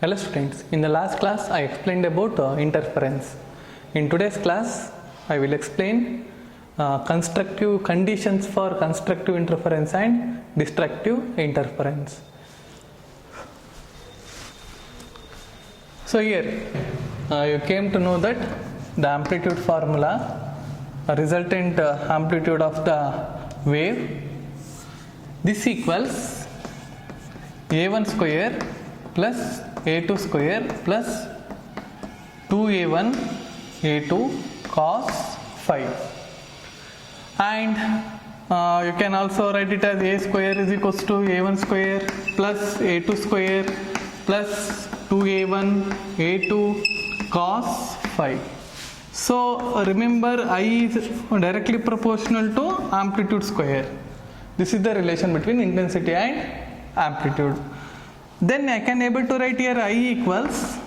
Hello students, in the last class I explained about interference. In today's class I will explain constructive conditions for constructive interference and destructive interference. So here you came to know that the amplitude formula, resultant amplitude of the wave, this equals a1 square plus a2 square plus 2a1 a2 cos phi, and you can also write it as a square is equals to a1 square plus a2 square plus 2a1 a2 cos phi. So remember, I is directly proportional to amplitude square. This is the relation between intensity and amplitude. Then I can able to write here I equals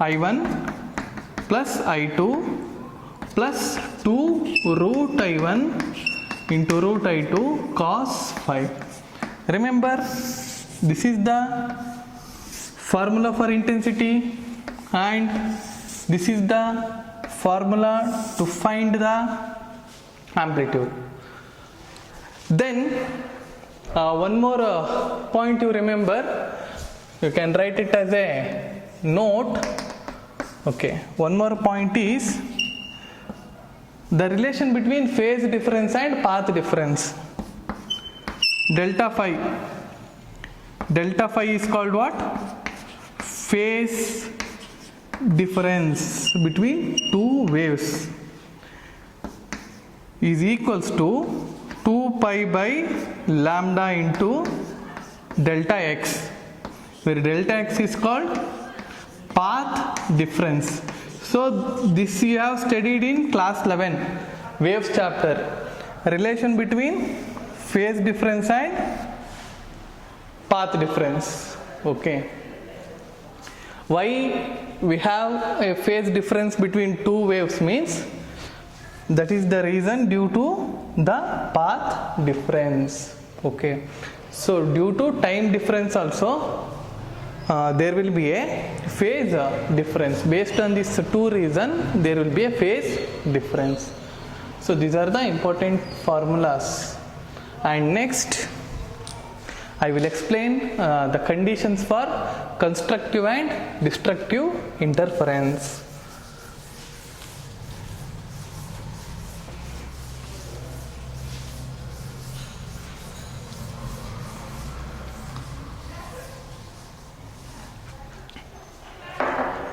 I1 plus I2 plus 2 root I1 into root I2 cos phi. Remember, this is the formula for intensity and this is the formula to find the amplitude. Then one more point you remember, you can write it as a note. Okay, one more point is the relation between phase difference and path difference. Delta phi is called what? Phase difference between two waves is equals to 2 pi by lambda into delta x, where delta x is called path difference. So this you have studied in class 11 waves chapter, relation between phase difference and path difference. Okay, why we have a phase difference between two waves means that is the reason due to the path difference. Okay, so due to time difference also there will be a phase difference. Based on these two reasons there will be a phase difference. So these are the important formulas, and next I will explain the conditions for constructive and destructive interference.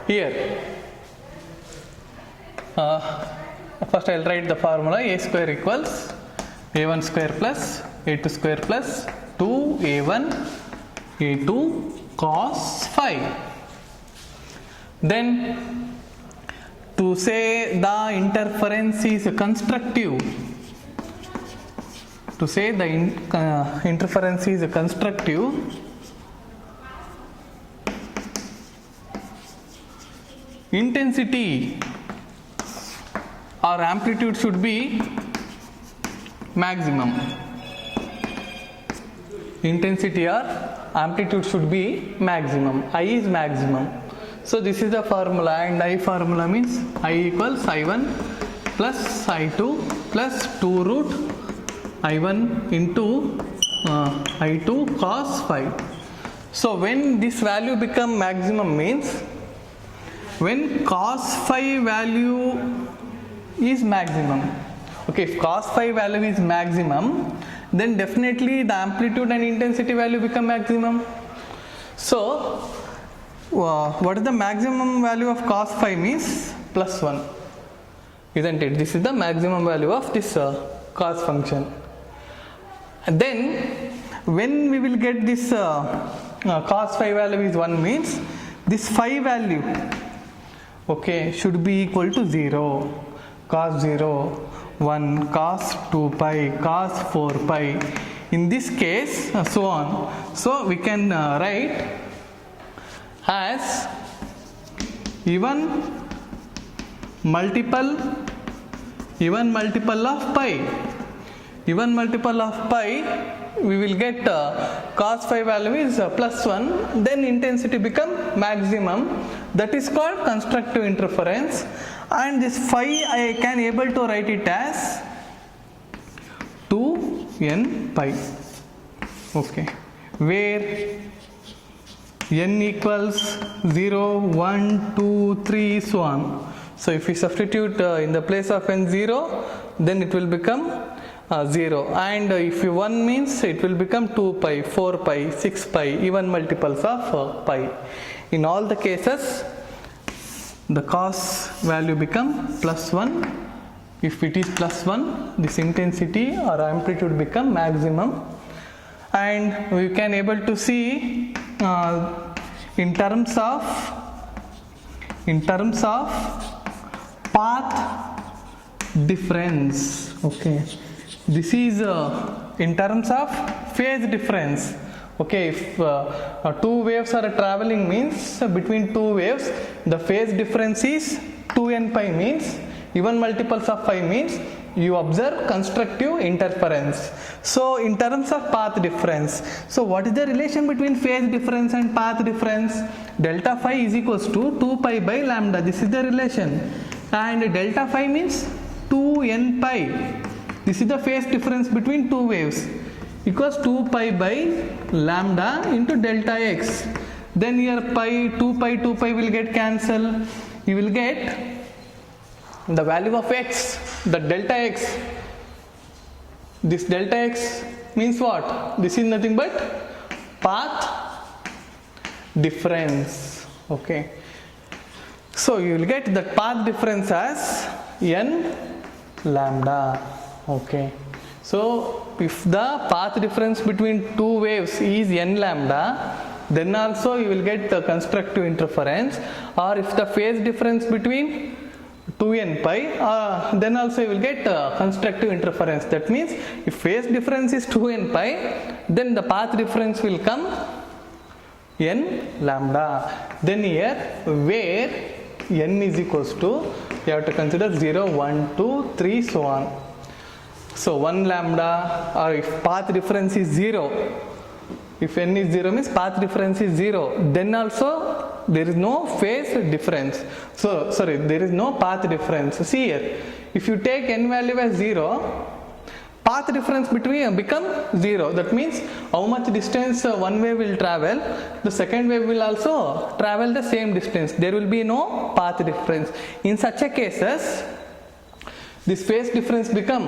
Here, first I will write the formula. A square equals a1 square plus a2 square plus 2a1 a2 cos phi. Then to say the interference is constructive, to say the interference is constructive, intensity or amplitude should be maximum. Intensity or amplitude should be maximum. I is maximum. So this is the formula, and I formula means I equals I1 plus I2 plus 2 root I1 into I2 cos phi. So when this value become maximum means when cos phi value is maximum. Okay, if cos phi value is maximum, then definitely the amplitude and intensity value become maximum. So what is the maximum value of cos phi means? Plus 1, isn't it? This is the maximum value of this cos function. And then when we will get this cos phi value is 1 means this phi value, okay, should be equal to 0, cos 0, 1, cos 2 pi, cos 4 pi, in this case so on. So we can write as even multiple of pi even multiple of pi, we will get cos phi value is plus 1, then intensity become maximum. That is called constructive interference. And this phi I can able to write it as 2n pi. Okay, where n equals 0, 1, 2, 3, so on. So if we substitute in the place of n 0, then it will become 0, and if 1 means it will become 2 pi, 4 pi, 6 pi, even multiples of pi. In all the cases, the cos value become plus 1. If it is plus 1, this intensity or amplitude become maximum. And we can able to see in terms of path difference. Okay, this is in terms of phase difference. Okay, if two waves are traveling means between two waves the phase difference is 2n pi, means even multiples of pi means you observe constructive interference. So in terms of path difference, so what is the relation between phase difference and path difference? Delta phi is equals to 2 pi by lambda. This is the relation, and delta phi means 2n pi. This is the phase difference between two waves, equals 2 pi by lambda into delta x. Then here pi, 2 pi will get cancelled. You will get the value of x, the delta x. This delta x means what? This is nothing but path difference. Okay, so you will get the path difference as n lambda. Okay, so if the path difference between two waves is n lambda, then also you will get the constructive interference. Or if the phase difference between 2n pi, then also you will get constructive interference. That means if phase difference is 2n pi, then the path difference will come n lambda. Then here where n is equals to, you have to consider 0, 1, 2, 3, so on. So 1 lambda, or if path difference is 0, if n is 0 means path difference is 0, then also there is no phase difference. So sorry, there is no path difference. See here, if you take n value as 0, path difference between become 0. That means how much distance one wave will travel, the second wave will also travel the same distance. There will be no path difference. In such a cases, this phase difference become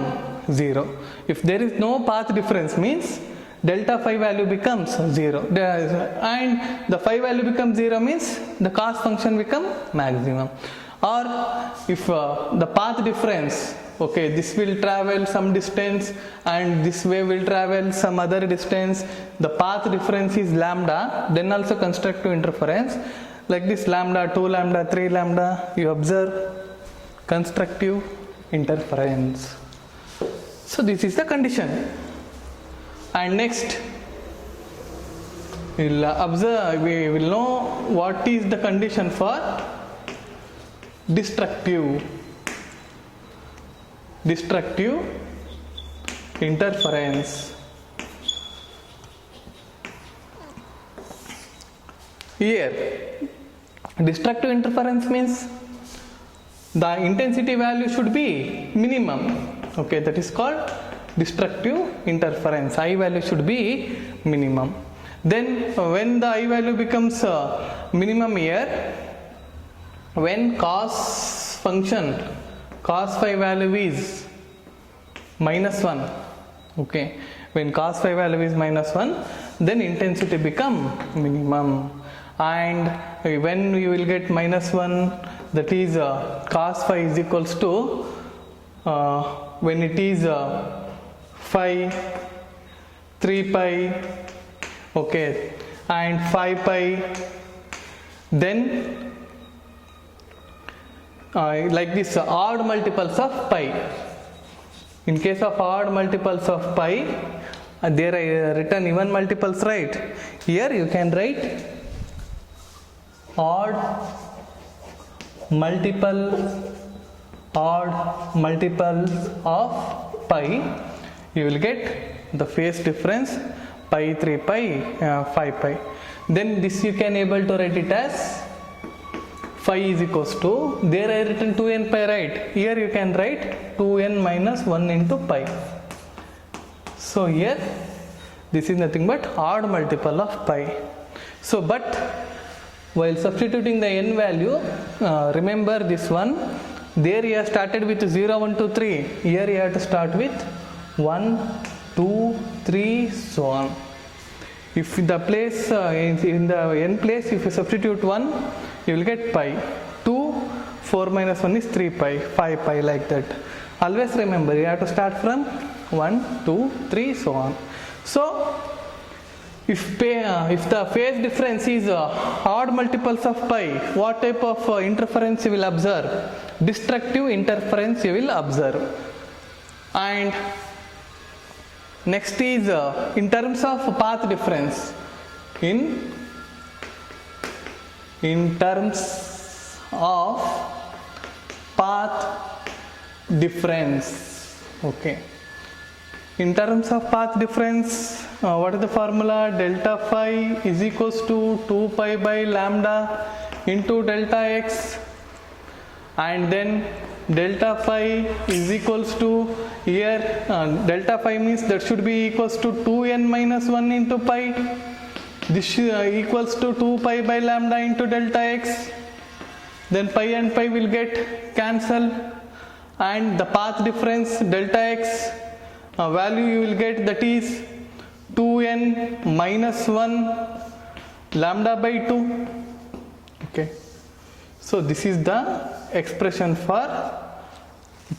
0. If there is no path difference means delta phi value becomes 0, and the phi value becomes 0 means the cos function become maximum. Or if the path difference, okay, this will travel some distance and this wave will travel some other distance, the path difference is lambda, then also constructive interference. Like this, lambda, 2 lambda, 3 lambda, you observe constructive interference. So this is the condition. And next we will observe, we will know what is the condition for destructive interference. Here destructive interference means the intensity value should be minimum. Okay, that is called destructive interference. I value should be minimum. Then when the I value becomes minimum here, when cos function, cos phi value is -1, okay, when cos phi value is -1, then intensity become minimum. And when you will get -1, that is cos phi is equals to when it is phi, 3 pi, okay, and 5 pi, then like this odd multiples of pi. In case of odd multiples of pi, there I written even multiples, right? Here you can write odd multiples of pi. you will get the phase difference pi, 3 pi, 5 pi. Then this you can able to write it as phi is equals to, there I written 2n pi, right? Here you can write 2n minus 1 into pi. So here this is nothing but odd multiple of pi. So but while substituting the n value, remember this one, there you have started with 0, 1, 2, 3. Here you have to start with 1, 2, 3, so on. If the place, in the n place, if you substitute 1, you will get pi. 2, 4 minus 1 is 3 pi, 5 pi, like that. Always remember, you have to start from 1, 2, 3, so on. So, if the phase difference is odd multiples of pi, what type of interference you will observe? Destructive interference you will observe. And next is in terms of path difference. In terms of path difference, okay. In terms of path difference, what is the formula? Delta phi is equals to 2 pi by lambda into delta x, and then delta phi is equals to, here delta phi means that should be equals to 2n minus 1 into pi. This equals to 2 pi by lambda into delta x. Then pi and pi will get cancel, and the path difference delta x value you will get, that is 2n minus 1 lambda by 2. Okay, so this is the expression for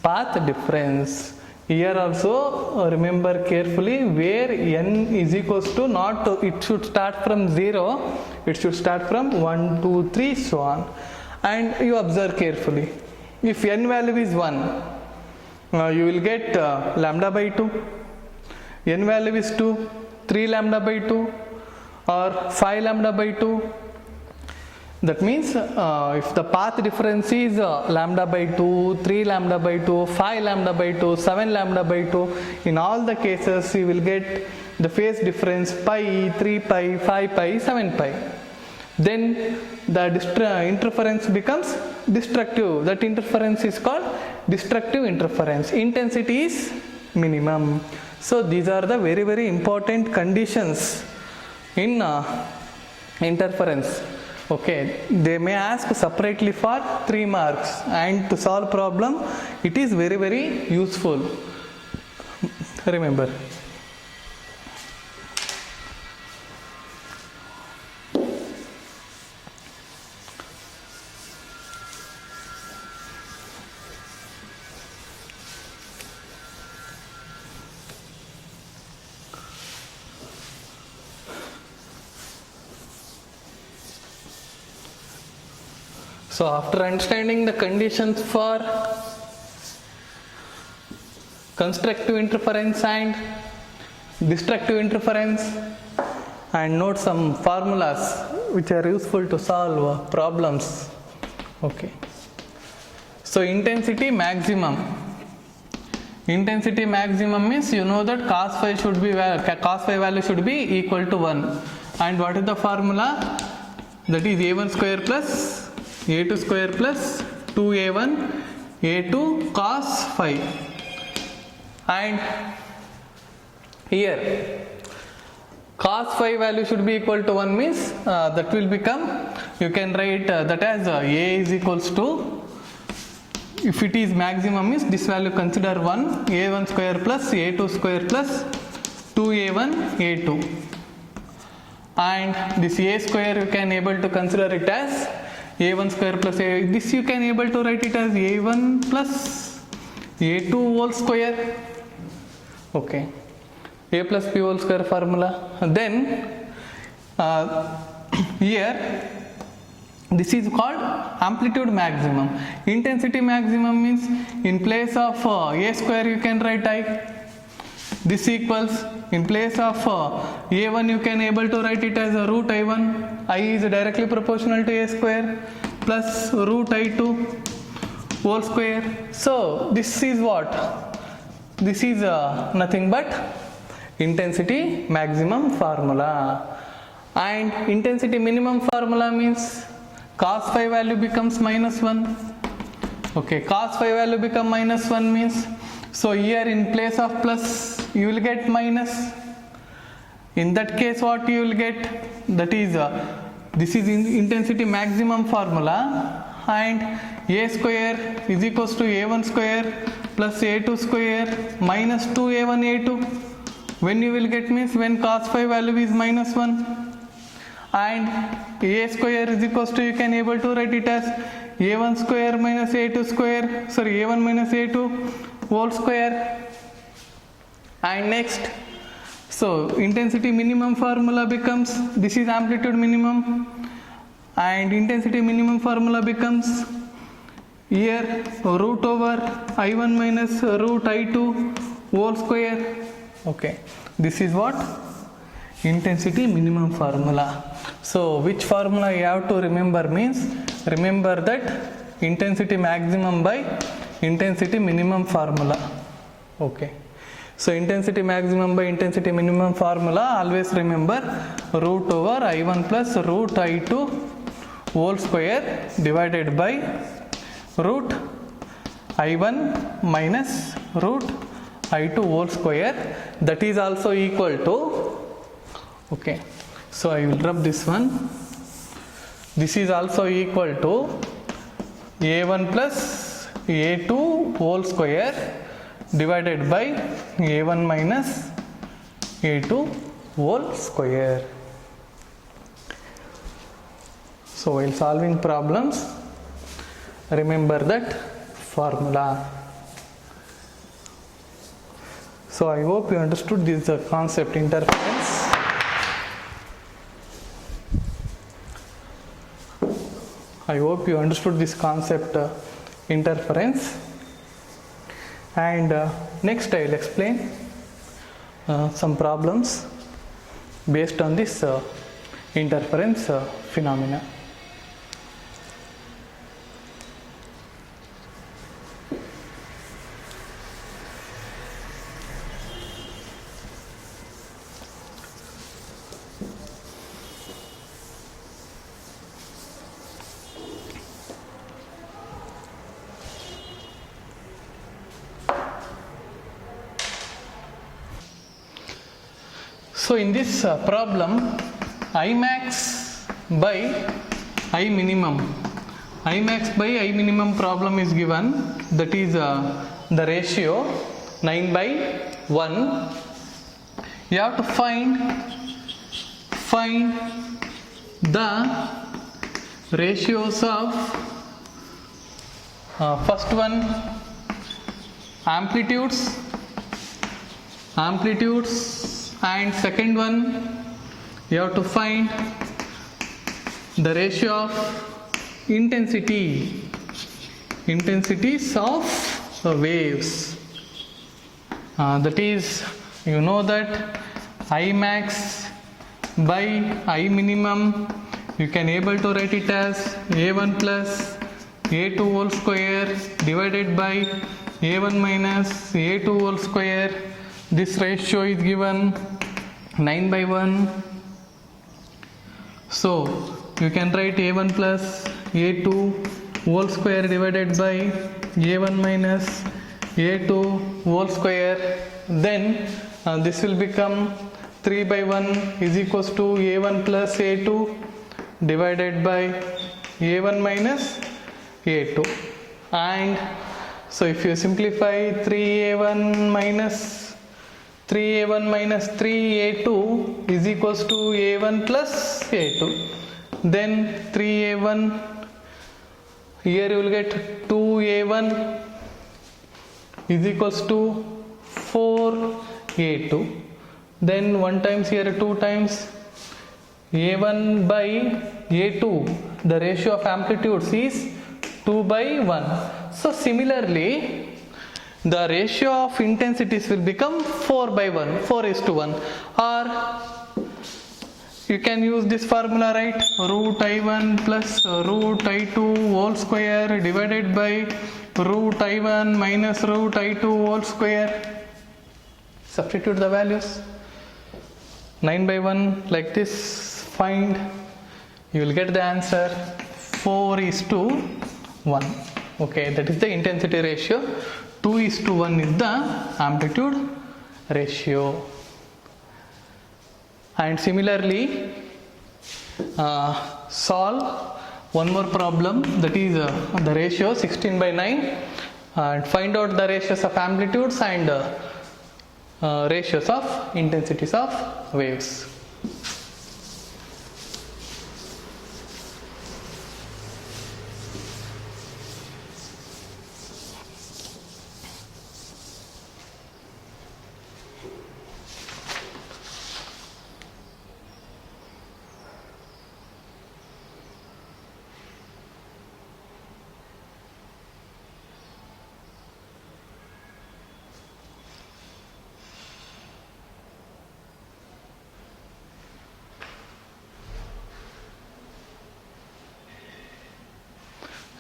path difference. Here also remember carefully, where n is equals to, not it should start from 0, it should start from 1, 2, 3, so on. And you observe carefully, if n value is 1, you will get lambda by 2, n value is 2, 3 lambda by 2 or 5 lambda by 2. That means if the path difference is lambda by 2, 3 lambda by 2, 5 lambda by 2, 7 lambda by 2, in all the cases you will get the phase difference pi, 3 pi, 5 pi, 7 pi. Then the interference becomes destructive. That interference is called destructive interference. Intensity is minimum. So these are the very, very important conditions in interference. Okay, they may ask separately for 3 marks, and to solve problem it is very, very useful. Remember. So after understanding the conditions for constructive interference and destructive interference, and note some formulas which are useful to solve problems. Okay. So intensity maximum. Intensity maximum means you know that cos phi value should be equal to 1. And what is the formula? That is a1 square plus a2 square plus 2a1 a2 cos phi. And here cos phi value should be equal to 1 means that will become, you can write that as a is equals to, if it is maximum means this value consider 1, a1 square plus a2 square plus 2a1 a2, and this a square you can able to consider it as a1 square plus a, this you can able to write it as a1 plus a2 whole square. Okay, a plus b whole square formula. Then here this is called amplitude maximum. Intensity maximum means in place of a square you can write I. This equals, in place of a1 you can able to write it as a root I1. I is directly proportional to a square plus root I2 whole square. So this is what? this is nothing but intensity maximum formula. And intensity minimum formula means cos phi value becomes minus 1. Okay, cos phi value become minus 1 means, so here in place of plus you will get minus. In that case what you will get, that is this is intensity maximum formula, and a square is equals to a1 square plus a2 square minus 2a1 a2. When you will get means when cos phi value is minus 1, and a square is equals to, you can able to write it as a1 square minus a2 square, sorry, a1 minus a2 whole square. And next, so intensity minimum formula becomes, this is amplitude minimum, and intensity minimum formula becomes here root over I1 minus root I2 whole square. Okay, this is what? Intensity minimum formula. So which formula you have to remember means, remember that intensity maximum by intensity minimum formula. Okay, so intensity maximum by intensity minimum formula, always remember root over I1 plus root I2 whole square divided by root I1 minus root I2 whole square, that is also equal to, okay, so I will rub this one, this is also equal to a1 plus a2 whole square divided by a1 minus a2 whole square. So while solving problems, remember that formula. So I hope you understood this concept interference. I hope you understood this concept interference. And next I will explain some problems based on this interference phenomena. So in this problem, Imax by I minimum problem is given, that is the ratio 9 by 1. You have to find the ratios of first one amplitudes, and second one you have to find the ratio of intensities of waves. That is, you know that I max by I minimum, you can able to write it as a1 plus a2 whole square divided by a1 minus a2 whole square. This ratio is given 9 by 1. So you can write a1 plus a2 whole square divided by a1 minus a2 whole square. Then this will become 3 by 1 is equals to a1 plus a2 divided by a1 minus a2. And so if you simplify 3a1 minus 3a2 is equals to a1 plus a2. Then 3a1, here you will get 2a1 is equals to 4a2. Then 1 times here 2 times a1 by a2, the ratio of amplitudes is 2 by 1. So similarly, the ratio of intensities will become 4 by 1, 4 is to 1. Or you can use this formula, right? Root I1 plus root I2 whole square divided by root I1 minus root I2 whole square. substitute the values. 9 by 1 like this, find, you will get the answer 4:1. Okay, that is the intensity ratio. 2:1 is the amplitude ratio. And similarly, solve one more problem, that is the ratio 16 by 9, and find out the ratios of amplitudes and ratios of intensities of waves.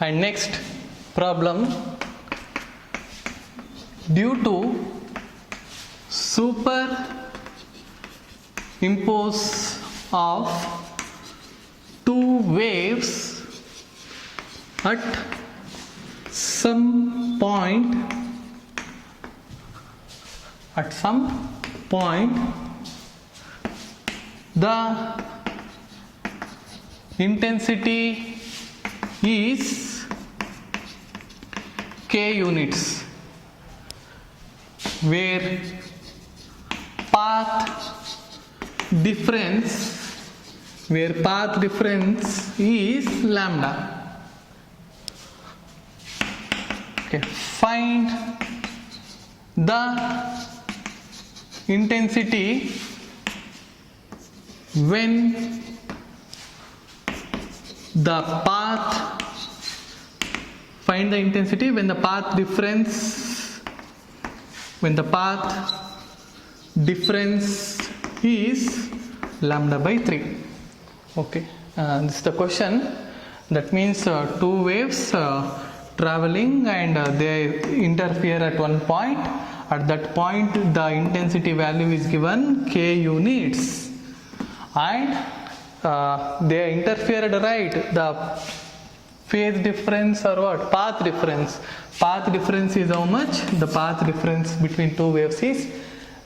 And next problem, due to superimpose of two waves at some point, the intensity is k units, where path difference is lambda. Okay, find the intensity when the path difference is lambda by 3. Okay, this is the question. That means two waves traveling and they interfere at one point. At that point the intensity value is given k units, and they interfered, right? The phase difference or what? Path difference. Path difference is how much? The path difference between two waves is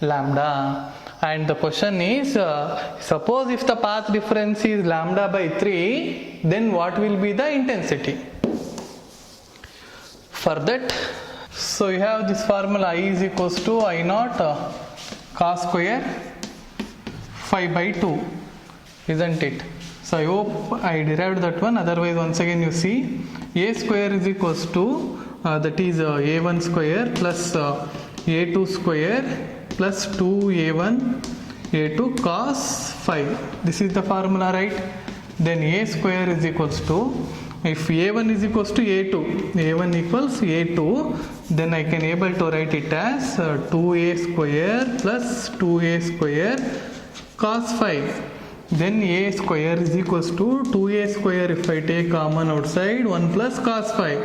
lambda. And the question is, suppose if the path difference is lambda by 3, then what will be the intensity? For that, so you have this formula, I is equals to I naught cos square phi by 2, isn't it? So I hope I derived that one. Otherwise, once again you see, a square is equals to that is a1 square plus a2 square plus 2a1 a2 cos phi. This is the formula, right? Then a square is equals to, if a1 is equals to a1 equals a2, then I can able to write it as 2a square plus 2a square cos phi. Then a square is equals to 2a square, if I take common outside, 1 plus cos phi,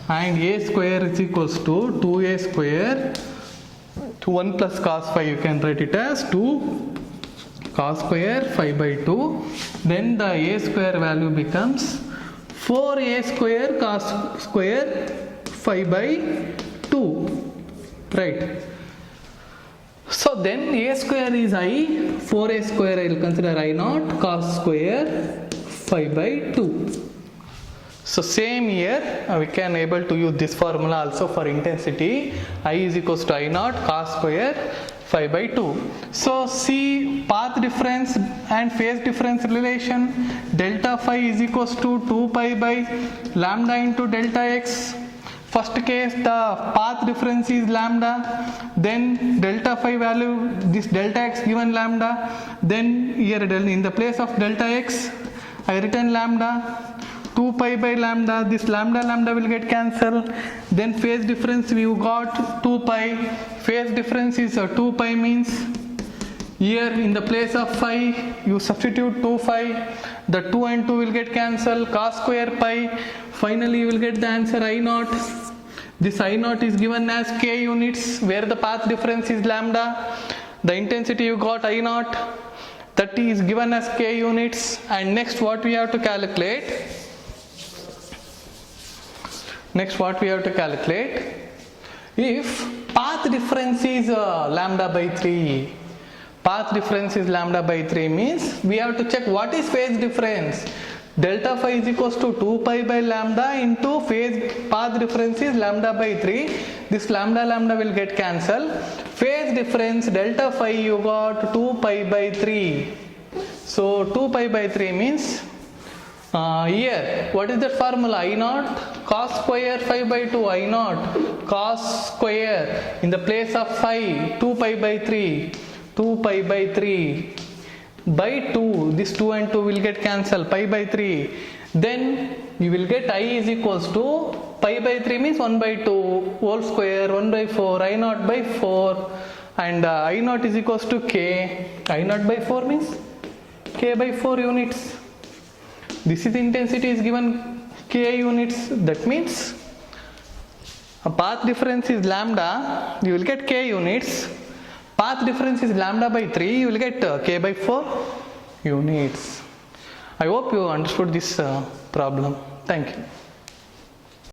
and a square is equals to 2a square to 1 plus cos phi, you can write it as 2 cos square phi by 2. Then the a square value becomes 4a square cos square phi by 2, right? So then a square is I, 4a square I will consider I naught cos square phi by 2. So same here we can able to use this formula also for intensity. I is equals to I naught cos square phi by 2. So see path difference and phase difference relation, delta phi is equals to 2 pi by lambda into delta x. First case the path difference is lambda, then delta phi value, this delta x given lambda, then here in the place of delta x I written lambda, 2 pi by lambda, this lambda will get cancelled. Then phase difference we got 2 pi, phase difference is 2 pi means here in the place of phi you substitute 2 phi, the 2 and 2 will get cancelled, cos square pi, finally you will get the answer I naught. This I naught is given as k units, where the path difference is lambda. The intensity you got I naught, that is given as k units. And next what we have to calculate? If path difference is lambda by 3, path difference is lambda by 3 means we have to check what is phase difference. Delta phi is equals to 2 pi by lambda into phase path difference is lambda by 3. This lambda will get cancelled. Phase difference delta phi you got 2 pi by 3. So 2 pi by 3 means here what is that formula? I naught cos square phi by 2, I naught cos square in the place of phi 2 pi by 3, 2 pi by 3 by 2, this 2 and 2 will get cancelled, pi by 3. Then you will get I is equals to pi by 3 means 1 by 2 whole square 1 by 4, I naught by 4, and I naught is equals to k. I naught by 4 means k by 4 units. This is intensity is given k units. That means a path difference is lambda, you will get k units. Path difference is lambda by 3, you will get k by 4 units. I hope you understood this problem. Thank you.